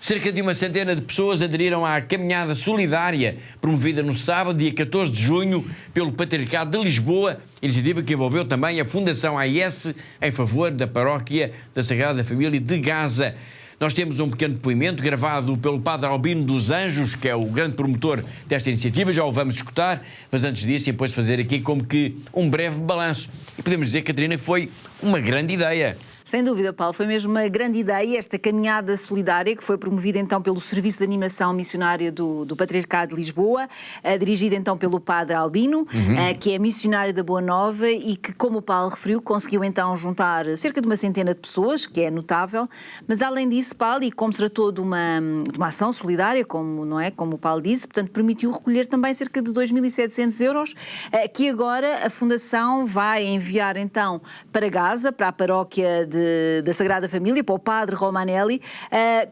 Cerca de uma centena de pessoas aderiram à caminhada solidária promovida no sábado, dia 14 de junho, pelo Patriarcado de Lisboa, iniciativa que envolveu também a Fundação AIS em favor da Paróquia da Sagrada Família de Gaza. Nós temos um pequeno depoimento gravado pelo Padre Albino dos Anjos, que é o grande promotor desta iniciativa, já o vamos escutar, mas antes disso, depois fazer aqui como que um breve balanço. E podemos dizer, Catarina, que foi uma grande ideia. Sem dúvida, Paulo, foi mesmo uma grande ideia esta caminhada solidária que foi promovida então pelo Serviço de Animação Missionária do Patriarcado de Lisboa, dirigida então pelo Padre Albino, que é missionário da Boa Nova e que, como o Paulo referiu, conseguiu então juntar cerca de uma centena de pessoas, que é notável, mas além disso, Paulo, e como se tratou de uma ação solidária, como o Paulo disse, portanto permitiu recolher também cerca de 2.700 euros, que agora a Fundação vai enviar então para Gaza, para a paróquia da Sagrada Família, para o Padre Romanelli,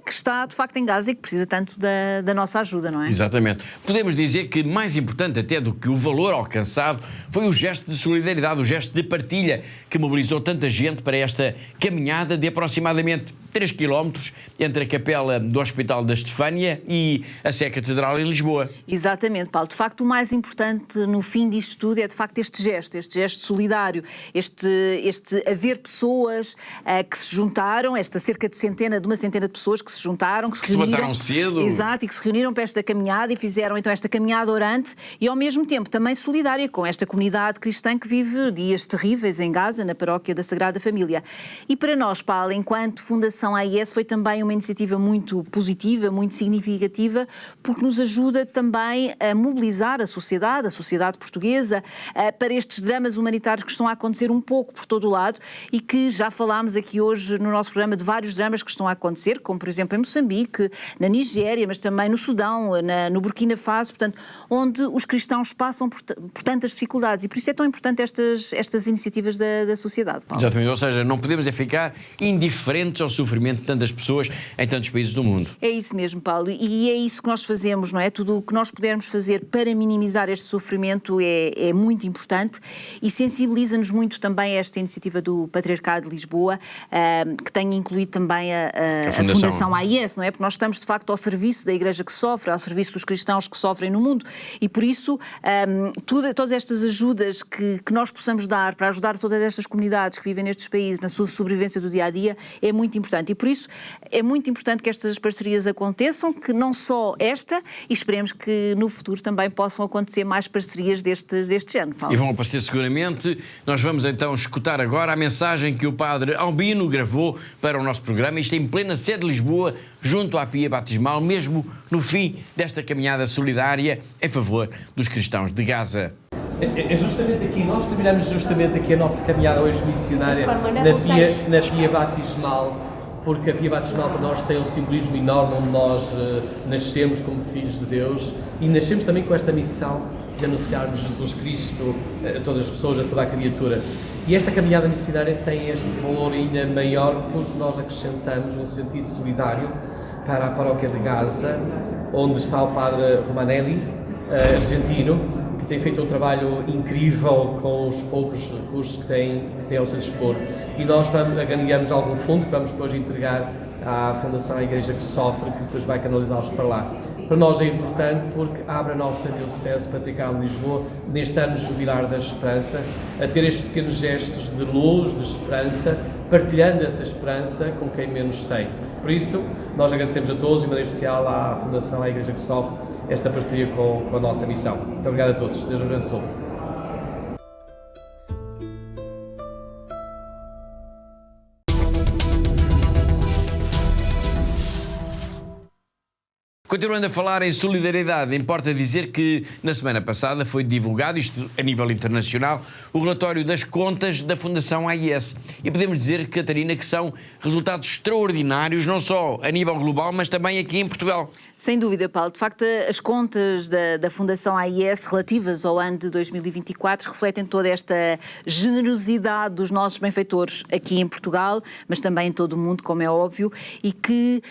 que está de facto em Gaza e que precisa tanto da nossa ajuda, não é? Exatamente. Podemos dizer que mais importante até do que o valor alcançado foi o gesto de solidariedade, o gesto de partilha que mobilizou tanta gente para esta caminhada de aproximadamente 3 km entre a capela do Hospital da Estefânia e a Sé Catedral em Lisboa. Exatamente, Paulo. De facto, o mais importante no fim disto tudo é de facto este gesto solidário, este haver pessoas que se juntaram, esta cerca de uma centena de pessoas que se juntaram, que se levantaram cedo. Exato, e que se reuniram para esta caminhada e fizeram então esta caminhada orante e ao mesmo tempo também solidária com esta comunidade cristã que vive dias terríveis em Gaza, na paróquia da Sagrada Família. E para nós, Paulo, enquanto Fundação AIS, foi também uma iniciativa muito positiva, muito significativa, porque nos ajuda também a mobilizar a sociedade portuguesa, para estes dramas humanitários que estão a acontecer um pouco por todo o lado e que já falámos aqui hoje no nosso programa de vários dramas que estão a acontecer, como por exemplo em Moçambique, na Nigéria, mas também no Sudão, no Burkina Faso, portanto, onde os cristãos passam por tantas dificuldades e por isso é tão importante estas iniciativas da sociedade, Paulo. Exatamente, ou seja, não podemos ficar indiferentes ao sofrimento de tantas pessoas em tantos países do mundo. É isso mesmo, Paulo, e é isso que nós fazemos, não é? Tudo o que nós pudermos fazer para minimizar este sofrimento é muito importante e sensibiliza-nos muito também esta iniciativa do Patriarcado de Lisboa, que tem incluído também a Fundação AIS, não é? Porque nós estamos de facto ao serviço da Igreja que sofre, ao serviço dos cristãos que sofrem no mundo e por isso todas estas ajudas que nós possamos dar para ajudar todas estas comunidades que vivem nestes países na sua sobrevivência do dia-a-dia é muito importante. E por isso é muito importante que estas parcerias aconteçam, que não só esta, e esperemos que no futuro também possam acontecer mais parcerias deste género, Paulo. E vão aparecer seguramente. Nós vamos então escutar agora a mensagem que o Padre Albino gravou para o nosso programa, isto em plena sede de Lisboa, junto à pia batismal, mesmo no fim desta caminhada solidária em favor dos cristãos de Gaza. É justamente aqui, nós terminamos justamente aqui a nossa caminhada hoje missionária na pia batismal, porque a pia batismal para nós tem um simbolismo enorme, onde nós nascemos como filhos de Deus e nascemos também com esta missão de anunciarmos Jesus Cristo a todas as pessoas, a toda a criatura. E esta caminhada missionária tem este valor ainda maior porque nós acrescentamos um sentido solidário para a paróquia de Gaza, onde está o Padre Romanelli, argentino, que tem feito um trabalho incrível com os poucos recursos que tem ao seu dispor. E nós ganhamos algum fundo que vamos depois entregar à Fundação A Igreja que Sofre, que depois vai canalizá-los para lá. Para nós é importante porque abre a nossa Diocese Patriarcal de Lisboa, neste ano jubilar da esperança, a ter estes pequenos gestos de luz, de esperança, partilhando essa esperança com quem menos tem. Por isso, nós agradecemos a todos, de maneira especial à Fundação A Igreja que Sofre, esta parceria com a nossa missão. Muito obrigado a todos. Deus nos abençoe. Continuando a falar em solidariedade, importa dizer que na semana passada foi divulgado, isto a nível internacional, o relatório das contas da Fundação AIS. E podemos dizer, Catarina, que são resultados extraordinários, não só a nível global, mas também aqui em Portugal. Sem dúvida, Paulo. De facto, as contas da Fundação AIS relativas ao ano de 2024 refletem toda esta generosidade dos nossos benfeitores aqui em Portugal, mas também em todo o mundo, como é óbvio, e que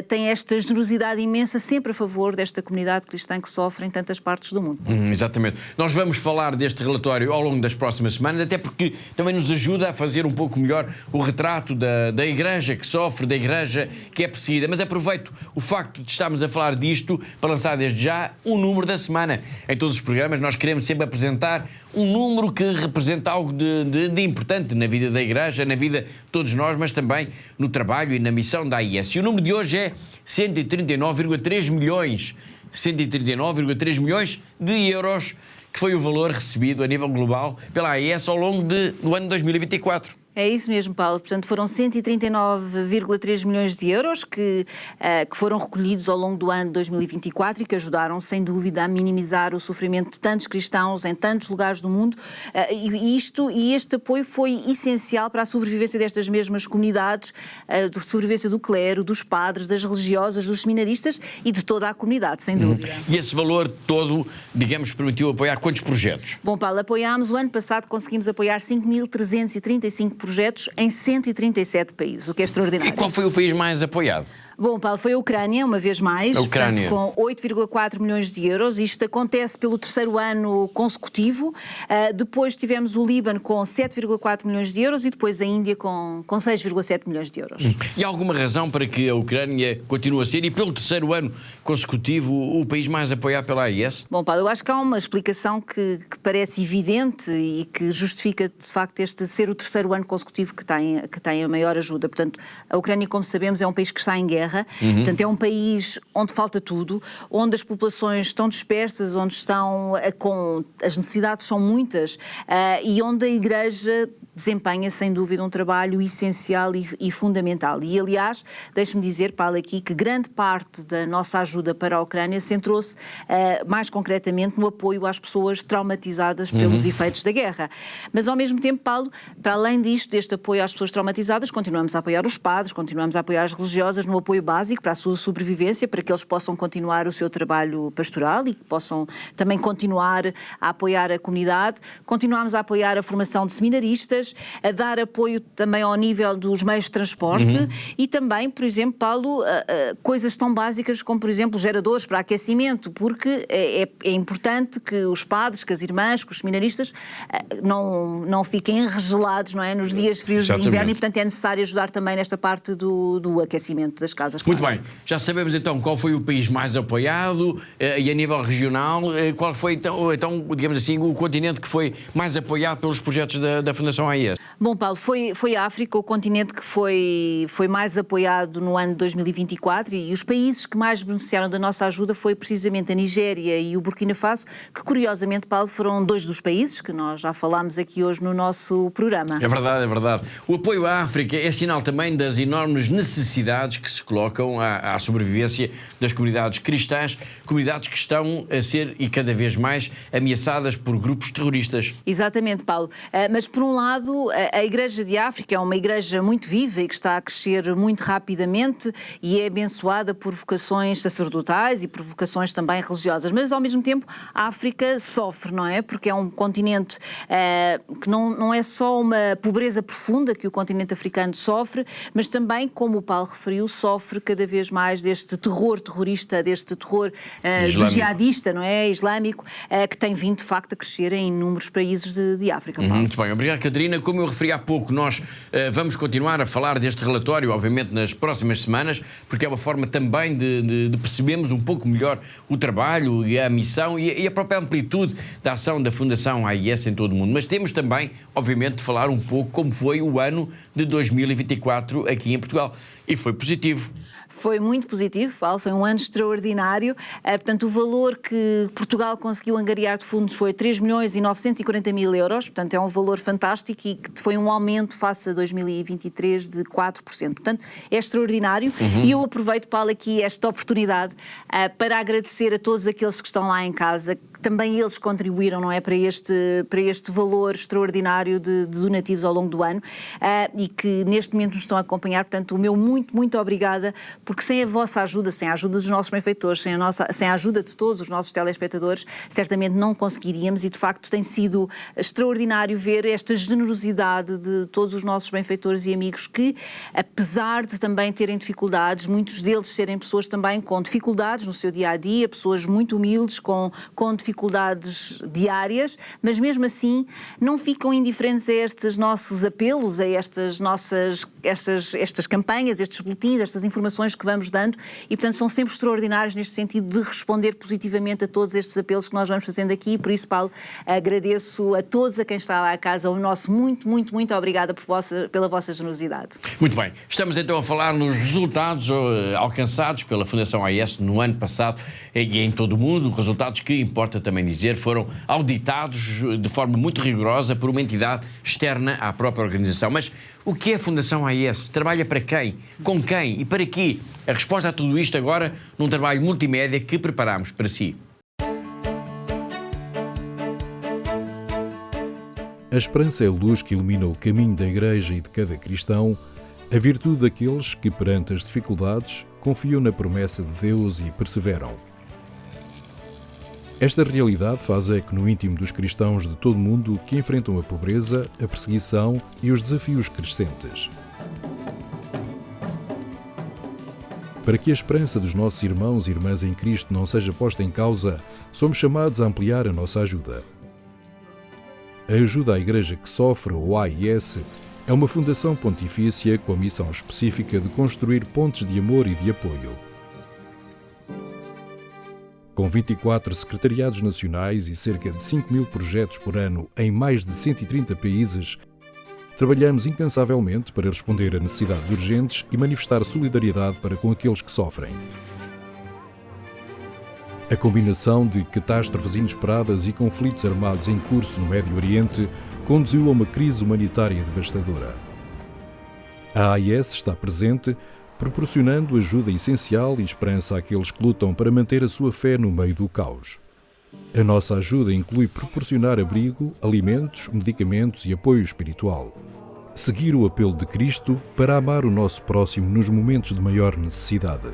tem esta generosidade imensa sempre a favor desta comunidade cristã que sofre em tantas partes do mundo. Exatamente. Nós vamos falar deste relatório ao longo das próximas semanas, até porque também nos ajuda a fazer um pouco melhor o retrato da igreja que sofre, da igreja que é perseguida. Mas aproveito o facto de estarmos a falar disto para lançar desde já o número da semana. Em todos os programas nós queremos sempre apresentar um número que representa algo de importante na vida da igreja, na vida de todos nós, mas também no trabalho e na missão da AIS. E o número de hoje é 139,3 milhões. 139,3 milhões de euros, que foi o valor recebido a nível global pela AIS ao longo do ano 2024. É isso mesmo, Paulo. Portanto, foram 139,3 milhões de euros que foram recolhidos ao longo do ano de 2024 e que ajudaram, sem dúvida, a minimizar o sofrimento de tantos cristãos em tantos lugares do mundo. E este apoio foi essencial para a sobrevivência destas mesmas comunidades, a sobrevivência do clero, dos padres, das religiosas, dos seminaristas e de toda a comunidade, sem dúvida. E esse valor todo, digamos, permitiu apoiar quantos projetos? Bom, Paulo, apoiámos, o ano passado conseguimos apoiar 5.335 projetos em 137 países, o que é extraordinário. E qual foi o país mais apoiado? Bom, Paulo, foi a Ucrânia, uma vez mais, a Ucrânia. Portanto, com 8,4 milhões de euros. Isto acontece pelo terceiro ano consecutivo. Depois tivemos o Líbano com 7,4 milhões de euros e depois a Índia com 6,7 milhões de euros. E há alguma razão para que a Ucrânia continue a ser, e pelo terceiro ano consecutivo, o país mais apoiado pela AIS? Bom, Paulo, eu acho que há uma explicação que parece evidente e que justifica, de facto, este ser o terceiro ano consecutivo que tem a maior ajuda. Portanto, a Ucrânia, como sabemos, é um país que está em guerra. Portanto, é um país onde falta tudo, onde as populações estão dispersas, onde as necessidades são muitas e onde a Igreja desempenha, sem dúvida, um trabalho essencial e fundamental. E, aliás, deixe-me dizer, Paulo, aqui que grande parte da nossa ajuda para a Ucrânia centrou-se mais concretamente no apoio às pessoas traumatizadas pelos efeitos da guerra. Mas, ao mesmo tempo, Paulo, para além disto, deste apoio às pessoas traumatizadas, continuamos a apoiar os padres, continuamos a apoiar as religiosas no apoio básico para a sua sobrevivência, para que eles possam continuar o seu trabalho pastoral e que possam também continuar a apoiar a comunidade. Continuamos a apoiar a formação de seminaristas, a dar apoio também ao nível dos meios de transporte e também, por exemplo, Paulo, coisas tão básicas como, por exemplo, geradores para aquecimento, porque é importante que os padres, que as irmãs, que os seminaristas não fiquem enregelados, não é, nos dias frios de inverno, e portanto é necessário ajudar também nesta parte do aquecimento das casas. Muito bem, já sabemos então qual foi o país mais apoiado e a nível regional, qual foi então, digamos assim, o continente que foi mais apoiado pelos projetos da Fundação AIS? Bom, Paulo, foi a África o continente que foi mais apoiado no ano de 2024 e os países que mais beneficiaram da nossa ajuda foi precisamente a Nigéria e o Burkina Faso, que curiosamente, Paulo, foram dois dos países que nós já falámos aqui hoje no nosso programa. É verdade, é verdade. O apoio à África é sinal também das enormes necessidades que se colocam à sobrevivência das comunidades cristãs, comunidades que estão a ser e cada vez mais ameaçadas por grupos terroristas. Exatamente, Paulo. Mas por um lado, a Igreja de África é uma igreja muito viva e que está a crescer muito rapidamente e é abençoada por vocações sacerdotais e por vocações também religiosas. Mas, ao mesmo tempo, a África sofre, não é? Porque é um continente que não é só uma pobreza profunda que o continente africano sofre, mas também, como o Paulo referiu, sofre cada vez mais deste terror terrorista, deste terror do jihadista, não é? Islâmico, que tem vindo, de facto, a crescer em inúmeros países de África. Muito bem, obrigado, Catarina. Como eu referi há pouco, nós vamos continuar a falar deste relatório, obviamente, nas próximas semanas, porque é uma forma também de percebermos um pouco melhor o trabalho e a missão e a própria amplitude da ação da Fundação AIS em todo o mundo. Mas temos também, obviamente, de falar um pouco como foi o ano de 2024 aqui em Portugal. E foi positivo. Foi muito positivo, Paulo, foi um ano extraordinário. Portanto, o valor que Portugal conseguiu angariar de fundos foi 3.940.000 euros, portanto é um valor fantástico e que foi um aumento face a 2023 de 4%. Portanto, é extraordinário e eu aproveito, Paulo, aqui esta oportunidade para agradecer a todos aqueles que estão lá em casa, também eles contribuíram, não é, para este valor extraordinário de donativos ao longo do ano e que neste momento nos estão a acompanhar. Portanto, o meu muito obrigada, porque sem a vossa ajuda, sem a ajuda dos nossos benfeitores, sem a ajuda de todos os nossos telespectadores, certamente não conseguiríamos, e de facto tem sido extraordinário ver esta generosidade de todos os nossos benfeitores e amigos que, apesar de também terem dificuldades, muitos deles serem pessoas também com dificuldades no seu dia-a-dia, pessoas muito humildes, com dificuldades diárias, mas mesmo assim não ficam indiferentes a estes nossos apelos, a estas campanhas, estes boletins, estas informações que vamos dando, e portanto são sempre extraordinários neste sentido de responder positivamente a todos estes apelos que nós vamos fazendo aqui. Por isso, Paulo, agradeço a todos, a quem está lá a casa, o nosso muito obrigada pela vossa generosidade. Muito bem, estamos então a falar nos resultados alcançados pela Fundação AIS no ano passado e em todo o mundo, resultados que, importa também dizer, foram auditados de forma muito rigorosa por uma entidade externa à própria organização. Mas o que é a Fundação AIS? Trabalha para quem? Com quem? E para quê? A resposta a tudo isto agora num trabalho multimédia que preparamos para si. A esperança é a luz que ilumina o caminho da Igreja e de cada cristão, a virtude daqueles que, perante as dificuldades, confiam na promessa de Deus e perseveram. Esta realidade faz eco no íntimo dos cristãos de todo o mundo que enfrentam a pobreza, a perseguição e os desafios crescentes. Para que a esperança dos nossos irmãos e irmãs em Cristo não seja posta em causa, somos chamados a ampliar a nossa ajuda. A Ajuda à Igreja que Sofre, ou AIS, é uma fundação pontifícia com a missão específica de construir pontes de amor e de apoio. Com 24 secretariados nacionais e cerca de 5.000 projetos por ano em mais de 130 países, trabalhamos incansavelmente para responder a necessidades urgentes e manifestar solidariedade para com aqueles que sofrem. A combinação de catástrofes inesperadas e conflitos armados em curso no Médio Oriente conduziu a uma crise humanitária devastadora. A AIS está presente, proporcionando ajuda essencial e esperança àqueles que lutam para manter a sua fé no meio do caos. A nossa ajuda inclui proporcionar abrigo, alimentos, medicamentos e apoio espiritual. Seguir o apelo de Cristo para amar o nosso próximo nos momentos de maior necessidade.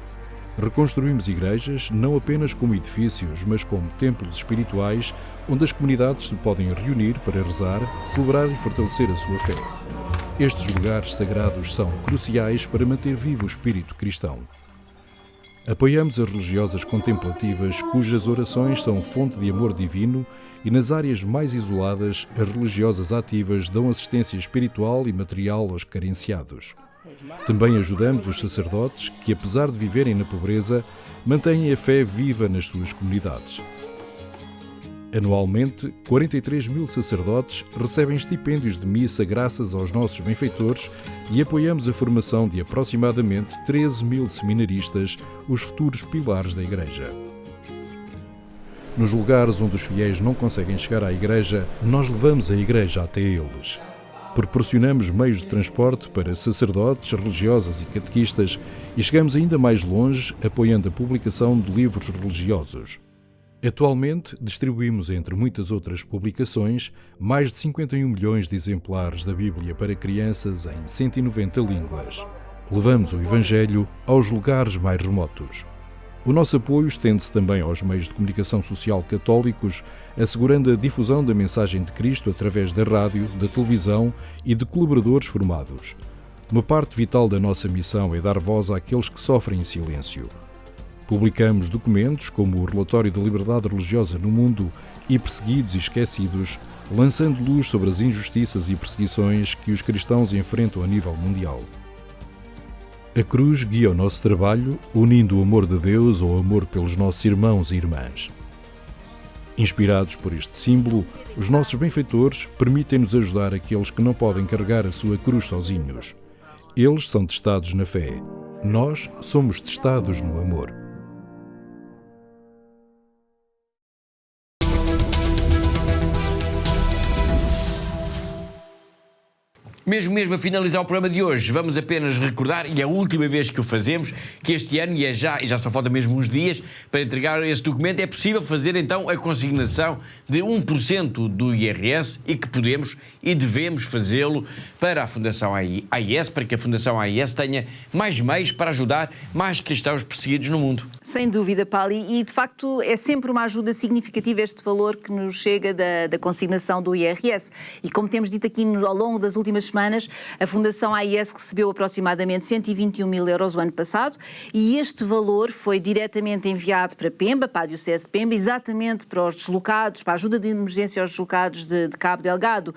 Reconstruímos igrejas não apenas como edifícios, mas como templos espirituais onde as comunidades se podem reunir para rezar, celebrar e fortalecer a sua fé. Estes lugares sagrados são cruciais para manter vivo o espírito cristão. Apoiamos as religiosas contemplativas cujas orações são fonte de amor divino e nas áreas mais isoladas as religiosas ativas dão assistência espiritual e material aos carenciados. Também ajudamos os sacerdotes que, apesar de viverem na pobreza, mantêm a fé viva nas suas comunidades. Anualmente, 43.000 sacerdotes recebem estipêndios de missa graças aos nossos benfeitores e apoiamos a formação de aproximadamente 13.000 seminaristas, os futuros pilares da Igreja. Nos lugares onde os fiéis não conseguem chegar à Igreja, nós levamos a Igreja até eles. Proporcionamos meios de transporte para sacerdotes, religiosas e catequistas e chegamos ainda mais longe apoiando a publicação de livros religiosos. Atualmente, distribuímos, entre muitas outras publicações, mais de 51 milhões de exemplares da Bíblia para crianças em 190 línguas. Levamos o Evangelho aos lugares mais remotos. O nosso apoio estende-se também aos meios de comunicação social católicos, assegurando a difusão da mensagem de Cristo através da rádio, da televisão e de colaboradores formados. Uma parte vital da nossa missão é dar voz àqueles que sofrem em silêncio. Publicamos documentos como o Relatório da Liberdade Religiosa no Mundo e Perseguidos e Esquecidos, lançando luz sobre as injustiças e perseguições que os cristãos enfrentam a nível mundial. A cruz guia o nosso trabalho, unindo o amor de Deus ao amor pelos nossos irmãos e irmãs. Inspirados por este símbolo, os nossos benfeitores permitem-nos ajudar aqueles que não podem carregar a sua cruz sozinhos. Eles são testados na fé. Nós somos testados no amor. Mesmo a finalizar o programa de hoje, vamos apenas recordar, e é a última vez que o fazemos, que este ano, e já só falta mesmo uns dias para entregar esse documento, é possível fazer então a consignação de 1% do IRS e que podemos e devemos fazê-lo para a Fundação AIS, para que a Fundação AIS tenha mais meios para ajudar mais cristãos perseguidos no mundo. Sem dúvida, Paulo, e de facto é sempre uma ajuda significativa este valor que nos chega da consignação do IRS. E como temos dito aqui ao longo das últimas semanas, a Fundação AIS recebeu aproximadamente 121 mil euros o ano passado e este valor foi diretamente enviado para Pemba, para a Diocese de Pemba, exatamente para os deslocados, para a ajuda de emergência aos deslocados de Cabo Delgado,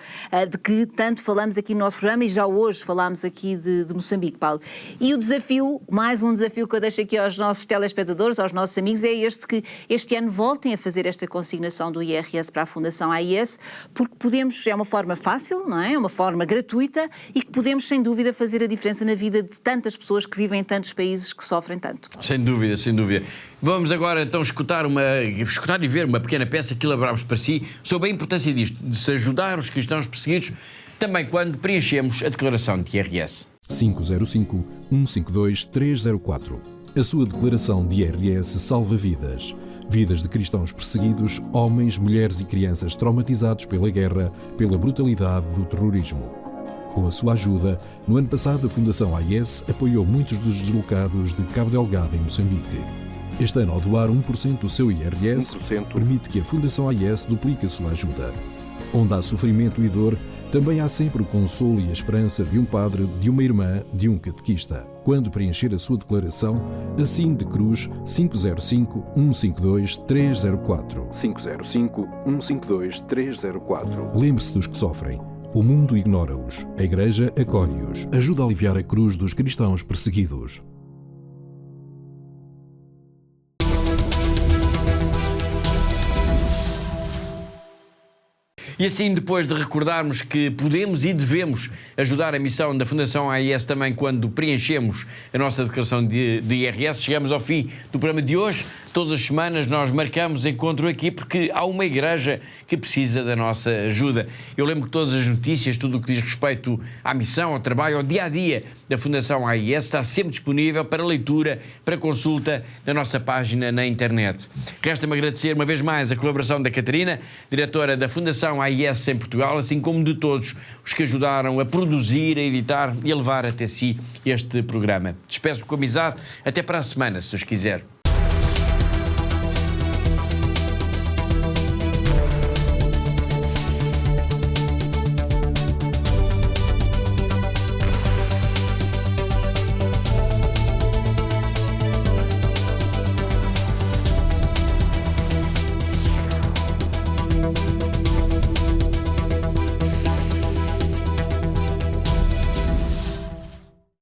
de que tanto falamos aqui no nosso programa e já hoje falámos aqui de Moçambique, Paulo. E o desafio, mais um desafio que eu deixo aqui aos nossos telespectadores, aos nossos amigos, é que este ano voltem a fazer esta consignação do IRS para a Fundação AIS, porque podemos, é uma forma fácil, não é? É uma forma gratuita e que podemos, sem dúvida, fazer a diferença na vida de tantas pessoas que vivem em tantos países que sofrem tanto. Sem dúvida, sem dúvida. Vamos agora então escutar e ver uma pequena peça que elaborámos para si sobre a importância disto, de se ajudar os cristãos perseguidos, também quando preenchemos a declaração de IRS. 505-152-304. A sua declaração de IRS salva vidas. Vidas de cristãos perseguidos, homens, mulheres e crianças traumatizados pela guerra, pela brutalidade do terrorismo. Com a sua ajuda, no ano passado a Fundação AIS apoiou muitos dos deslocados de Cabo Delgado em Moçambique. Este ano, ao doar 1% do seu IRS, permite que a Fundação AIS duplique a sua ajuda. Onde há sofrimento e dor, também há sempre o consolo e a esperança de um padre, de uma irmã, de um catequista. Quando preencher a sua declaração, assine de cruz 505-152-304. 505-152-304. Lembre-se dos que sofrem. O mundo ignora-os. A Igreja acolhe-os. Ajuda a aliviar a cruz dos cristãos perseguidos. E assim, depois de recordarmos que podemos e devemos ajudar a missão da Fundação AIS também quando preenchemos a nossa declaração de IRS, chegamos ao fim do programa de hoje. Todas as semanas nós marcamos encontro aqui porque há uma igreja que precisa da nossa ajuda. Eu lembro que todas as notícias, tudo o que diz respeito à missão, ao trabalho, ao dia-a-dia da Fundação AIS está sempre disponível para leitura, para consulta na nossa página na internet. Resta-me agradecer uma vez mais a colaboração da Catarina, diretora da Fundação AIS em Portugal, assim como de todos os que ajudaram a produzir, a editar e a levar até si este programa. Despeço-me com amizade. Até para a semana, se os quiser.